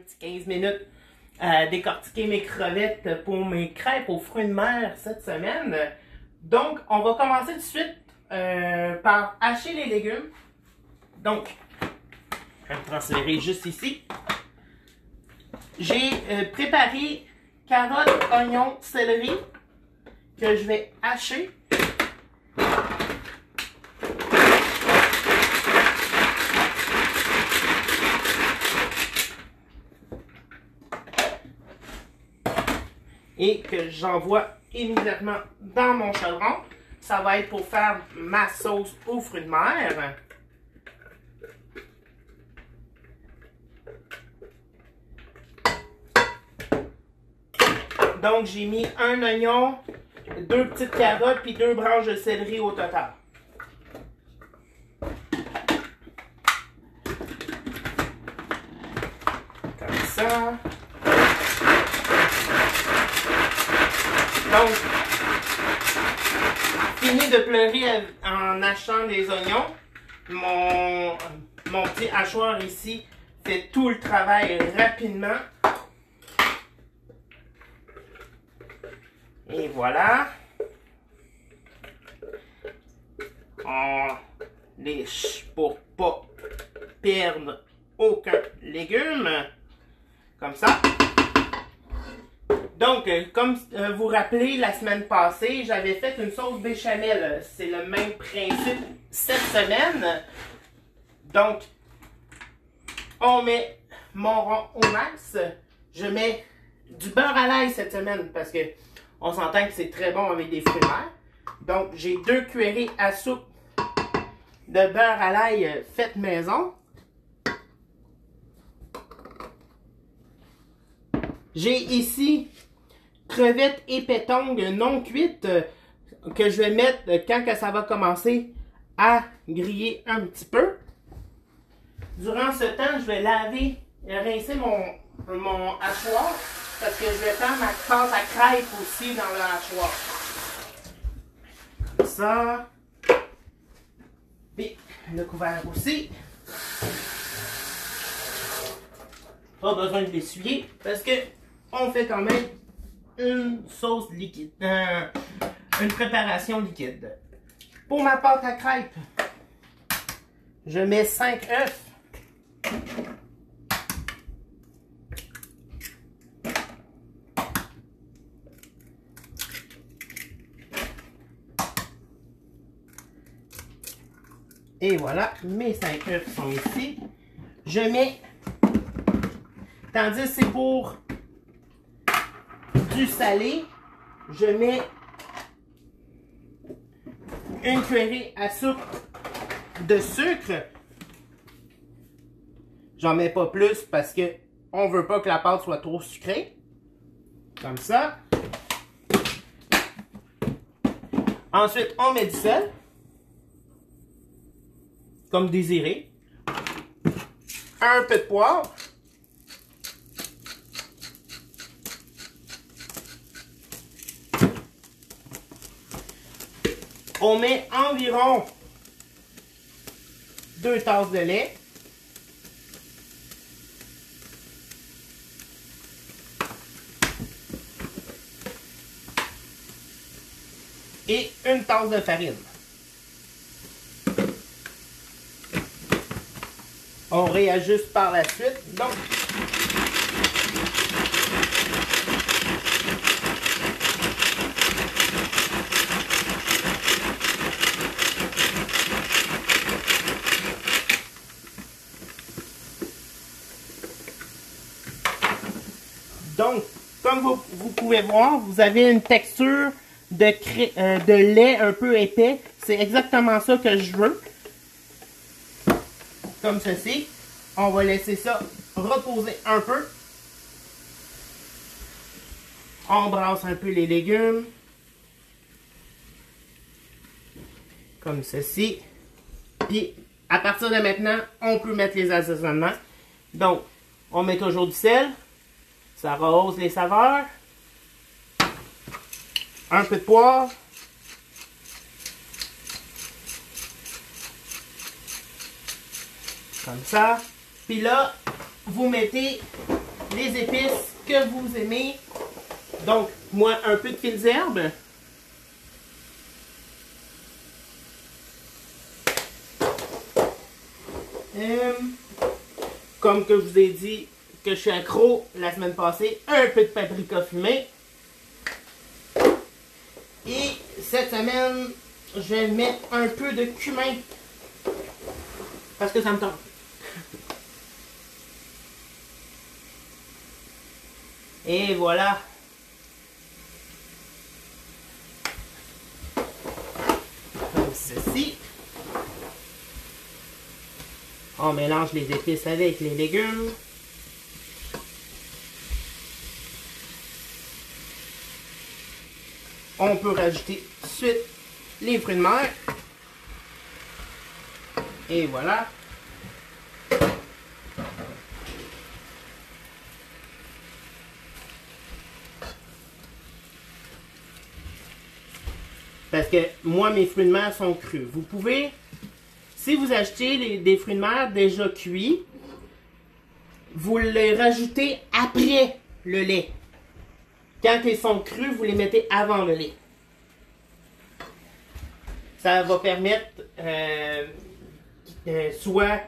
petit 15 minutes à décortiquer mes crevettes pour mes crêpes aux fruits de mer cette semaine. Donc, on va commencer tout de suite par hacher les légumes. Donc, je vais me transférer juste ici. J'ai préparé carottes, oignons, céleri que je vais hacher. Et que j'envoie immédiatement dans mon chaudron. Ça va être pour faire ma sauce aux fruits de mer. Donc, j'ai mis un oignon, 2 petites carottes puis 2 branches de céleri au total. Comme ça. Donc, fini de pleurer en hachant les oignons. Mon petit hachoir ici fait tout le travail rapidement. Et voilà. On lèche pour pas perdre aucun légume. Comme ça. Donc, comme vous vous rappelez, la semaine passée, j'avais fait une sauce béchamel. C'est le même principe cette semaine. Donc, on met mon rond au max. Je mets du beurre à l'ail cette semaine parce que on s'entend que c'est très bon avec des fruits de mer. Donc, j'ai 2 cuillerées à soupe de beurre à l'ail fait maison. J'ai ici crevettes et pétangues non cuites que je vais mettre quand que ça va commencer à griller un petit peu. Durant ce temps, je vais laver et rincer mon hachoir parce que je vais faire ma pâte à crêpes aussi dans le hachoir. Comme ça. Et le couvert aussi. Pas besoin de l'essuyer parce que on fait quand même une sauce liquide, une préparation liquide. Pour ma pâte à crêpes, je mets 5 œufs. Et voilà, mes 5 œufs sont ici. Je mets, tandis que c'est pour du salé, je mets une cuillerée à soupe de sucre. J'en mets pas plus parce que on veut pas que la pâte soit trop sucrée. Comme ça. Ensuite, on met du sel. Comme désiré. Un peu de poivre. On met environ 2 tasses de lait. Et 1 tasse de farine. On réajuste par la suite. Donc, comme vous pouvez voir, vous avez une texture de lait un peu épais. C'est exactement ça que je veux. Comme ceci. On va laisser ça reposer un peu. On brasse un peu les légumes. Comme ceci. Puis, à partir de maintenant, on peut mettre les assaisonnements. Donc, on met toujours du sel. Ça rehausse les saveurs. Un peu de poivre. Comme ça. Puis là, vous mettez les épices que vous aimez. Donc, moi, un peu de fines herbes. Comme que je vous ai dit que je suis accro la semaine passée, un peu de paprika fumé. Et cette semaine, je vais mettre un peu de cumin. Parce que ça me tente. Et voilà. Comme ceci. On mélange les épices avec les légumes. On peut rajouter tout de suite les fruits de mer. Et voilà. Parce que moi, mes fruits de mer sont crus. Vous pouvez, si vous achetez des fruits de mer déjà cuits, vous les rajoutez après le lait. Quand ils sont crus, vous les mettez avant le lait. Ça va permettre, soit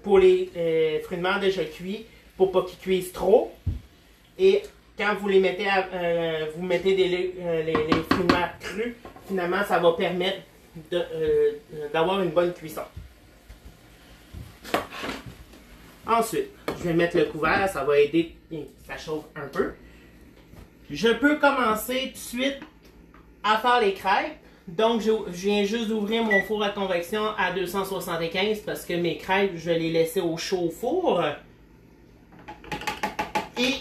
pour les fruits de mer déjà cuits, pour pas qu'ils cuisent trop. Et quand vous les mettez, vous mettez les fruits de mer crus, finalement, ça va permettre d'avoir une bonne cuisson. Ensuite, je vais mettre le couvert, ça va aider, ça chauffe un peu. Je peux commencer tout de suite à faire les crêpes. Donc, je viens juste d'ouvrir mon four à convection à 275 parce que mes crêpes, je vais les laisser au chaud au four. Et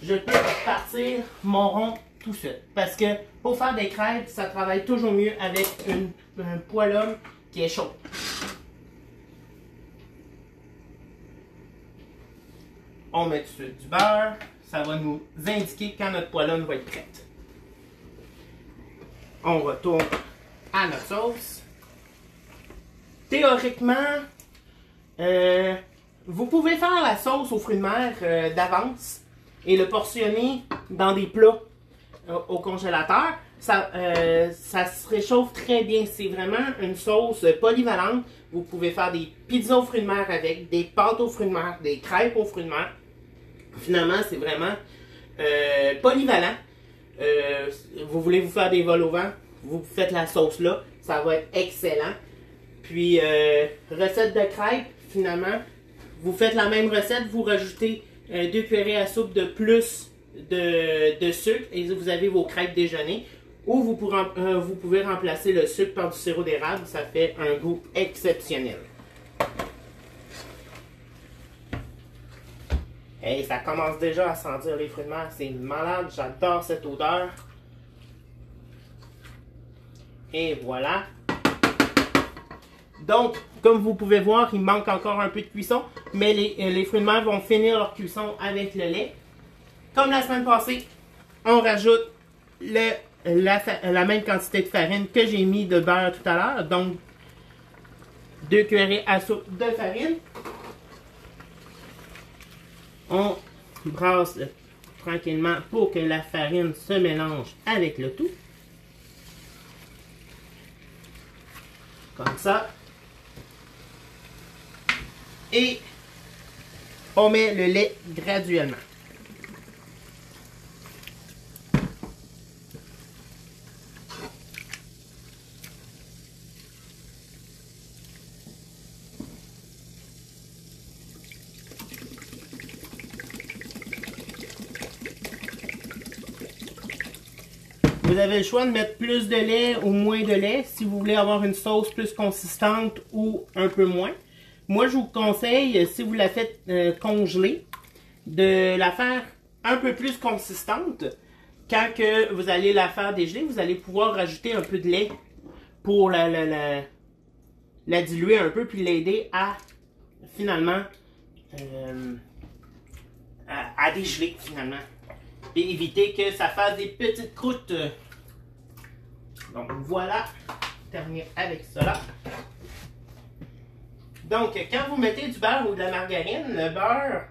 je peux partir mon rond tout seul. Parce que pour faire des crêpes, ça travaille toujours mieux avec un poêlon qui est chaud. On met tout de suite du beurre. Ça va nous indiquer quand notre poêlon va être prête. On retourne à notre sauce. Théoriquement, vous pouvez faire la sauce aux fruits de mer d'avance et le portionner dans des plats au congélateur. Ça se réchauffe très bien. C'est vraiment une sauce polyvalente. Vous pouvez faire des pizzas aux fruits de mer avec, des pâtes aux fruits de mer, des crêpes aux fruits de mer. Finalement, c'est vraiment polyvalent. Vous voulez vous faire des vols au vent, vous faites la sauce là, ça va être excellent. Puis, recette de crêpes, finalement, vous faites la même recette, vous rajoutez 2 cuillerées à soupe de plus de sucre et vous avez vos crêpes déjeuner. Ou vous pouvez remplacer le sucre par du sirop d'érable, ça fait un goût exceptionnel. Et ça commence déjà à sentir les fruits de mer, c'est malade, j'adore cette odeur. Et voilà. Donc, comme vous pouvez voir, il manque encore un peu de cuisson, mais les fruits de mer vont finir leur cuisson avec le lait. Comme la semaine passée, on rajoute la même quantité de farine que j'ai mis de beurre tout à l'heure, donc 2 cuillerées à soupe de farine. On brasse tranquillement pour que la farine se mélange avec le tout. Comme ça. Et on met le lait graduellement. Vous avez le choix de mettre plus de lait ou moins de lait si vous voulez avoir une sauce plus consistante ou un peu moins. Moi, je vous conseille, si vous la faites congeler, de la faire un peu plus consistante. Quand que vous allez la faire dégeler, vous allez pouvoir rajouter un peu de lait pour la diluer un peu puis l'aider à finalement à dégeler finalement. Et éviter que ça fasse des petites croûtes. Donc voilà, terminer avec cela. Donc quand vous mettez du beurre ou de la margarine, le beurre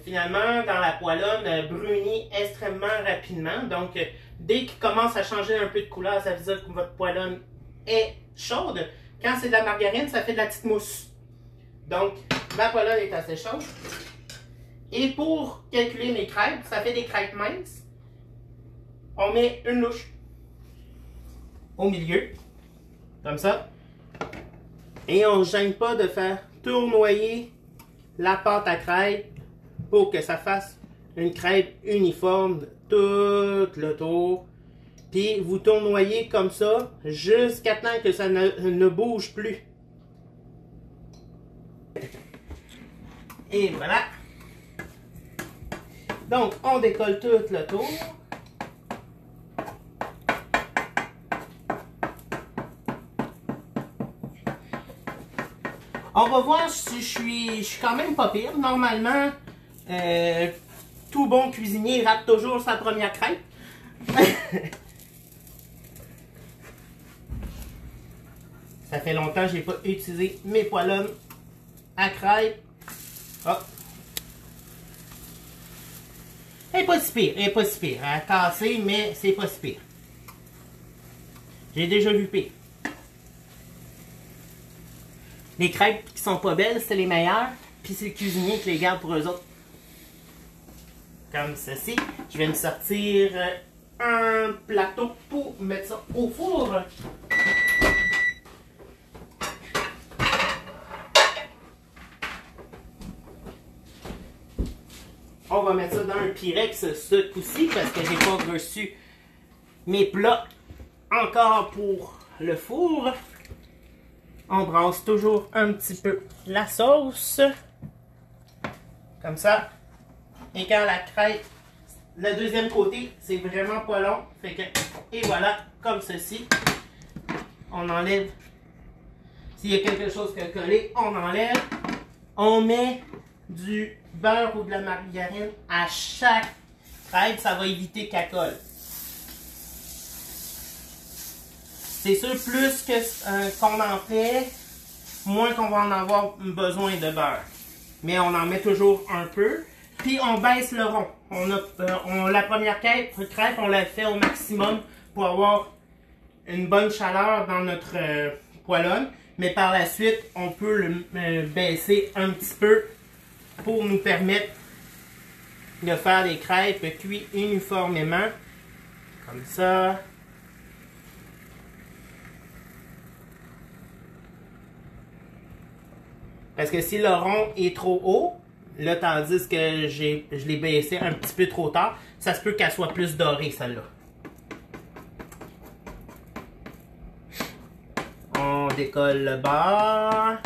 finalement, dans la poêlonne, brunit extrêmement rapidement. Donc, dès qu'il commence à changer un peu de couleur, ça veut dire que votre poêlonne est chaude. Quand c'est de la margarine, ça fait de la petite mousse. Donc, ma poêlonne est assez chaude. Et pour calculer mes crêpes, ça fait des crêpes minces. On met une louche au milieu, comme ça. Et on ne gêne pas de faire tournoyer la pâte à crêpes pour que ça fasse une crêpe uniforme tout le tour. Puis vous tournoyez comme ça jusqu'à temps que ça ne bouge plus. Et voilà. Donc on décolle tout le tour. On va voir si je suis quand même pas pire. Normalement, tout bon cuisinier rate toujours sa première crêpe. Ça fait longtemps que je n'ai pas utilisé mes poêlonnes à crêpes. Oh. Elle n'est pas si pire, elle n'est pas si pire. Elle a cassé, mais c'est pas si pire. J'ai déjà vu pire. Les crêpes qui sont pas belles, c'est les meilleures. Puis c'est le cuisinier qui les garde pour eux autres. Comme ceci. Je vais me sortir un plateau pour mettre ça au four. On va mettre ça dans un Pyrex ce coup-ci parce que j'ai pas reçu mes plats encore pour le four. On brasse toujours un petit peu la sauce. Comme ça. Et quand la crêpe, le deuxième côté, c'est vraiment pas long. Fait que, et voilà, comme ceci. On enlève. S'il y a quelque chose qui a collé, on enlève. On met du beurre ou de la margarine à chaque crêpe. Ça va éviter qu'elle colle. C'est sûr, plus que qu'on en fait, moins qu'on va en avoir besoin de beurre. Mais on en met toujours un peu. Puis on baisse le rond. La première crêpe, on l'a fait au maximum pour avoir une bonne chaleur dans notre poêlonne. Mais par la suite, on peut le baisser un petit peu pour nous permettre de faire des crêpes cuites uniformément. Comme ça. Parce que si le rond est trop haut, là, tandis que je l'ai baissé un petit peu trop tard, ça se peut qu'elle soit plus dorée, celle-là. On décolle le bord.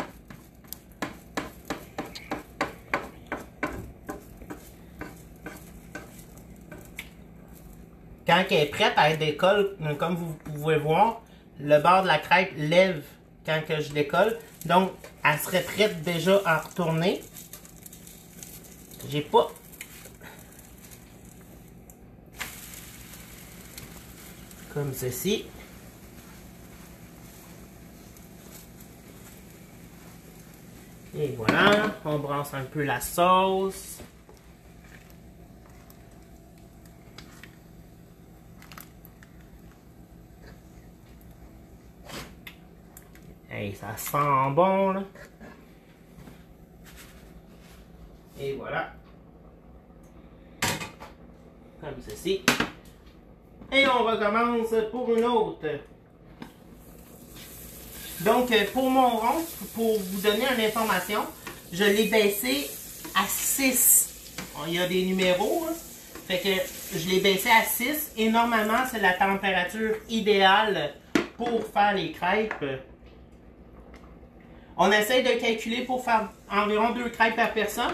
Quand elle est prête à être décolle, comme vous pouvez voir, le bord de la crêpe lève quand que je décolle. Donc, elle serait prête déjà à retourner. J'ai pas... Comme ceci. Et voilà, on brasse un peu la sauce. Hey, ça sent bon, là. Et voilà. Comme ceci. Et on recommence pour une autre. Donc, pour mon rond, pour vous donner une information, je l'ai baissé à 6. Bon, il y a des numéros, hein. Fait que je l'ai baissé à 6. Et normalement, c'est la température idéale pour faire les crêpes. On essaie de calculer pour faire environ 2 crêpes par personne.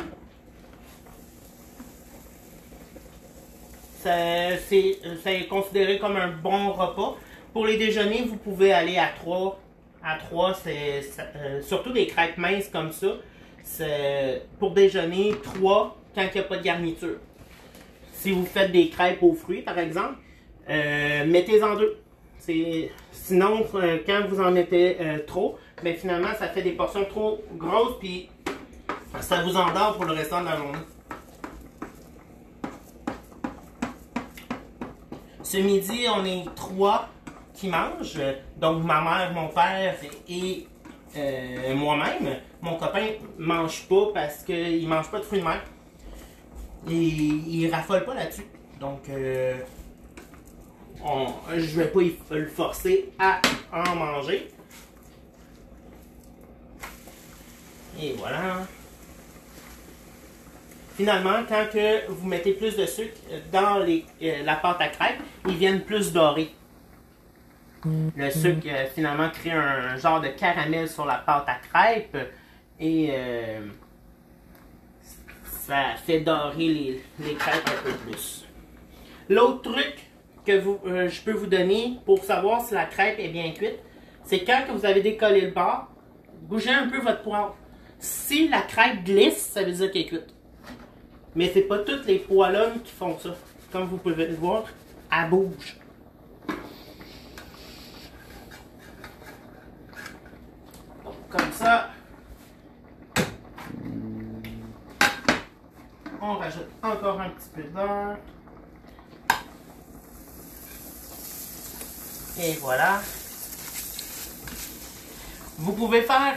C'est considéré comme un bon repas. Pour les déjeuners, vous pouvez aller à 3. À 3, surtout des crêpes minces comme ça. Pour déjeuner, 3 quand il n'y a pas de garniture. Si vous faites des crêpes aux fruits, par exemple, mettez-en 2. Sinon, quand vous en mettez trop, ben finalement, ça fait des portions trop grosses, puis ça vous endort pour le restant de la journée. Ce midi, on est 3 qui mangent. Donc, ma mère, mon père et moi-même. Mon copain ne mange pas parce qu'il ne mange pas de fruits de mer. Et il raffole pas là-dessus. Donc, je vais pas le forcer à en manger. Et voilà. Finalement, quand que vous mettez plus de sucre dans la pâte à crêpes, ils viennent plus dorés. Le sucre, finalement, crée un genre de caramel sur la pâte à crêpes et ça fait dorer les crêpes un peu plus. L'autre truc que je peux vous donner pour savoir si la crêpe est bien cuite, c'est quand que vous avez décollé le bord, bougez un peu votre poêle. Si la crêpe glisse, ça veut dire qu'elle est cuite. Mais c'est pas toutes les poêlons qui font ça. Comme vous pouvez le voir, elle bouge. Donc, comme ça, on rajoute encore un petit peu de beurre. Et voilà. Vous pouvez faire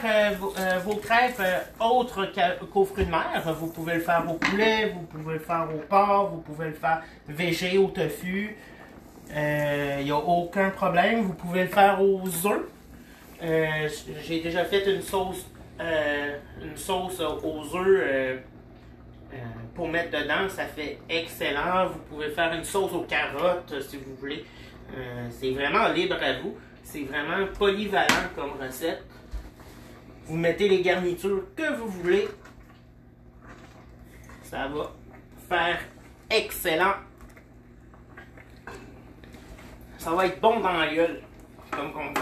vos crêpes autres qu'aux fruits de mer. Vous pouvez le faire au poulet, vous pouvez le faire au porc, vous pouvez le faire végé au tofu. Il n'y a aucun problème. Vous pouvez le faire aux œufs. J'ai déjà fait une sauce aux œufs pour mettre dedans. Ça fait excellent. Vous pouvez faire une sauce aux carottes si vous voulez. C'est vraiment libre à vous. C'est vraiment polyvalent comme recette. Vous mettez les garnitures que vous voulez. Ça va faire excellent. Ça va être bon dans la gueule, comme on dit.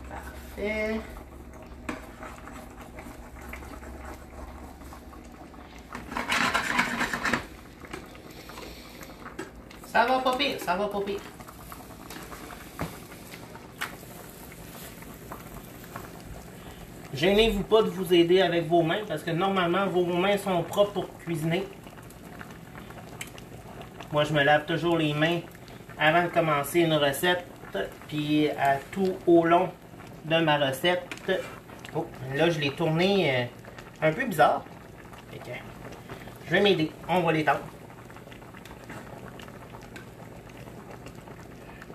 Parfait. Ça va pas pire, ça va pas pire. Gênez-vous pas de vous aider avec vos mains parce que normalement vos mains sont propres pour cuisiner. Moi je me lave toujours les mains avant de commencer une recette, puis à tout au long de ma recette. Oh, là je l'ai tourné un peu bizarre. Fait que, je vais m'aider, on va l'étendre.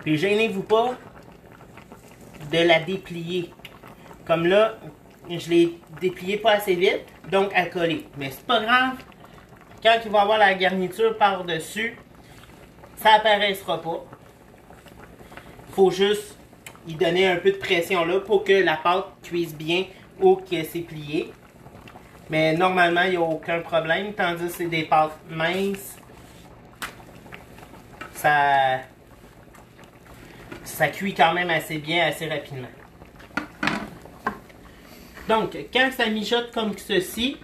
Puis gênez-vous pas de la déplier. Comme là, je l'ai déplié pas assez vite, donc à coller. Mais c'est pas grave. Quand il va y avoir la garniture par-dessus, ça apparaîtra pas. Faut juste y donner un peu de pression là pour que la pâte cuise bien ou que c'est plié. Mais normalement, il n'y a aucun problème. Tandis que c'est des pâtes minces, ça cuit quand même assez bien, assez rapidement. Donc, quand ça mijote comme ceci,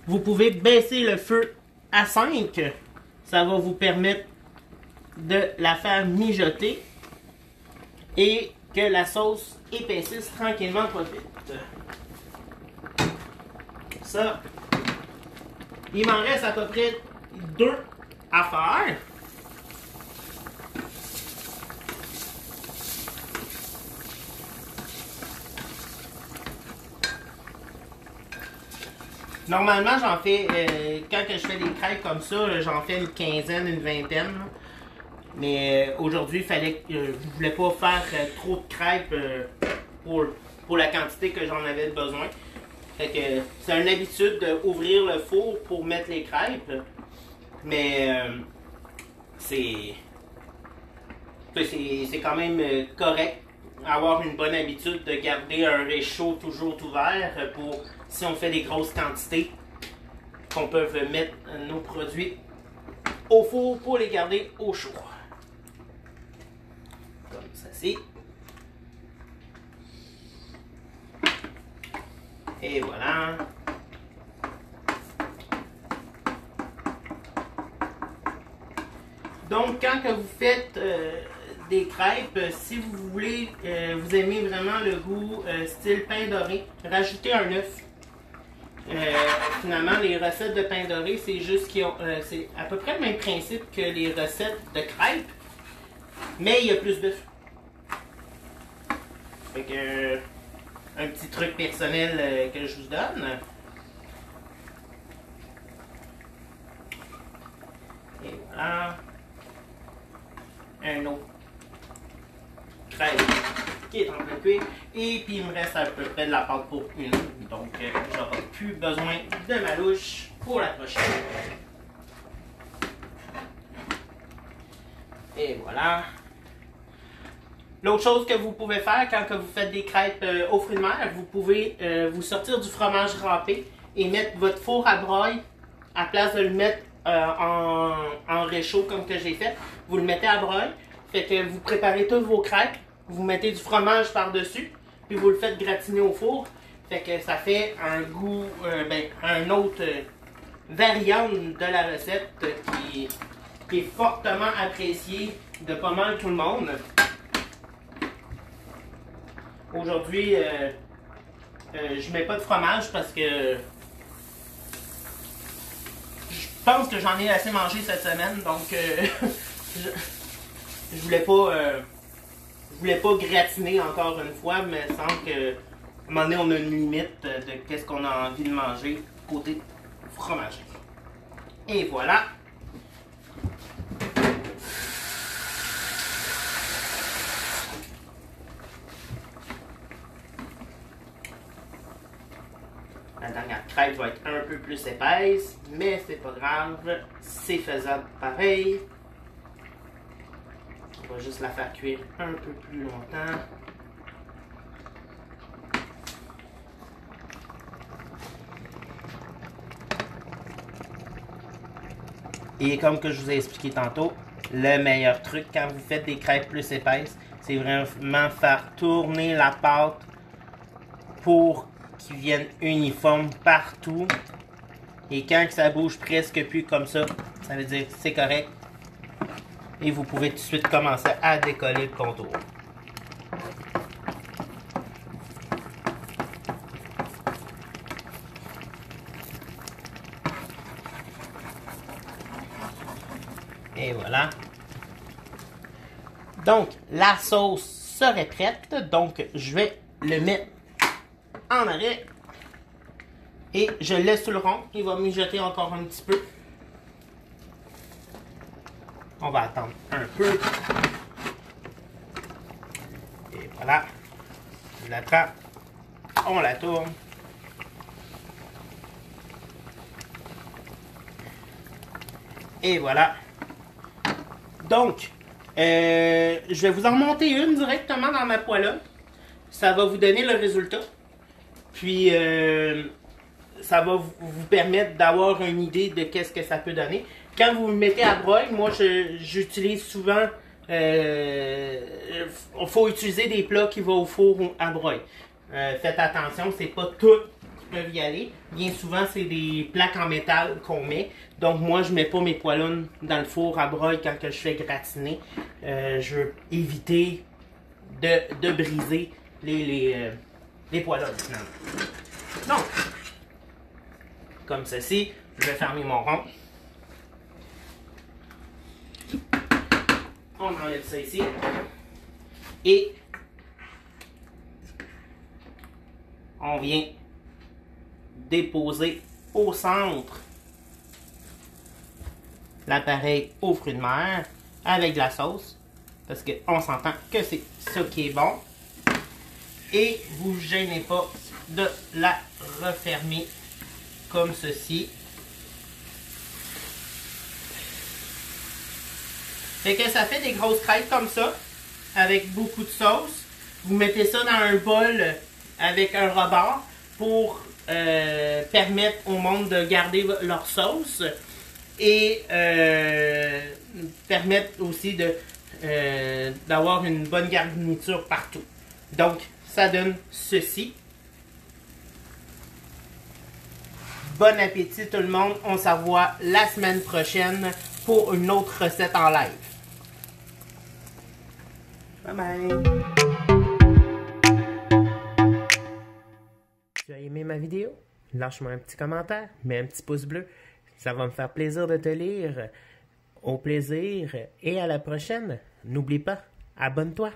vous pouvez baisser le feu à 5. Ça va vous permettre de la faire mijoter et que la sauce épaississe tranquillement, pas vite. Ça, il m'en reste à peu près 2 à faire. Normalement, j'en fais, quand je fais des crêpes comme ça, j'en fais une quinzaine, une vingtaine. Là. Mais aujourd'hui, je voulais pas faire trop de crêpes pour la quantité que j'en avais besoin. Fait que c'est une habitude d'ouvrir le four pour mettre les crêpes. Mais c'est quand même correct. Avoir une bonne habitude de garder un réchaud toujours ouvert pour si on fait des grosses quantités qu'on peut mettre nos produits au four pour les garder au chaud. Comme ceci. Et voilà. Donc quand que vous faites des crêpes, si vous voulez, vous aimez vraiment le goût style pain doré, rajoutez un œuf. finalement, les recettes de pain doré, c'est juste qu'ils ont, c'est à peu près le même principe que les recettes de crêpes, mais il y a plus d'œufs. Fait que, un petit truc personnel que je vous donne. Et voilà. Un autre crêpe qui est en train de cuire. Et puis il me reste à peu près de la pâte pour une. Donc j'aurai plus besoin de ma louche pour la prochaine. Et voilà. L'autre chose que vous pouvez faire quand que vous faites des crêpes aux fruits de mer, vous pouvez vous sortir du fromage râpé et mettre votre four à broil à place de le mettre en réchaud comme que j'ai fait. Vous le mettez à broil, fait que vous préparez toutes vos crêpes, vous mettez du fromage par-dessus, puis vous le faites gratiner au four. Fait que ça fait un goût, un autre variante de la recette qui est fortement appréciée de pas mal tout le monde. Aujourd'hui, je mets pas de fromage parce que je pense que j'en ai assez mangé cette semaine, donc je voulais pas gratiner encore une fois, mais sans que à un moment donné on a une limite de qu'est-ce qu'on a envie de manger côté fromage. Et voilà. La dernière crêpe va être un peu plus épaisse, mais c'est pas grave, c'est faisable pareil. On va juste la faire cuire un peu plus longtemps. Et comme que je vous ai expliqué tantôt, le meilleur truc quand vous faites des crêpes plus épaisses, c'est vraiment faire tourner la pâte pour qu'ils viennent uniformes partout. Et quand ça bouge presque plus comme ça veut dire que c'est correct. Et vous pouvez tout de suite commencer à décoller le contour. Et voilà. Donc, la sauce serait prête. Donc, je vais le mettre en arrêt. Et je le laisse sur le rond. Il va mijoter encore un petit peu. On va attendre un peu. Et voilà. Je la prends. On la tourne. Et voilà. Donc, je vais vous en monter une directement dans ma poêle. Ça va vous donner le résultat. Puis, ça va vous permettre d'avoir une idée de qu'est-ce que ça peut donner. Quand vous le mettez à broil, moi, j'utilise souvent... faut utiliser des plats qui vont au four à broil. Faites attention, c'est pas tout qui peuvent y aller. Bien souvent, c'est des plaques en métal qu'on met. Donc, moi, je mets pas mes poêlons dans le four à broil quand que je fais gratiner. Je veux éviter de briser les poêlons, finalement. Donc, comme ceci, je vais fermer mon rond. On enlève ça ici. Et on vient déposer au centre l'appareil aux fruits de mer avec de la sauce. Parce qu'on s'entend que c'est ça qui est bon. Et vous ne gênez pas de la refermer comme ceci. Fait que ça fait des grosses crêpes comme ça, avec beaucoup de sauce. Vous mettez ça dans un bol avec un rebord pour permettre au monde de garder leur sauce et permettre aussi d'avoir une bonne garniture partout. Donc, ça donne ceci. Bon appétit tout le monde. On se revoit la semaine prochaine pour une autre recette en live. Bye bye. Tu as aimé ma vidéo? lâche-moi un petit commentaire, mets un petit pouce bleu. Ça va me faire plaisir de te lire. Au plaisir et à la prochaine. N'oublie pas, abonne-toi.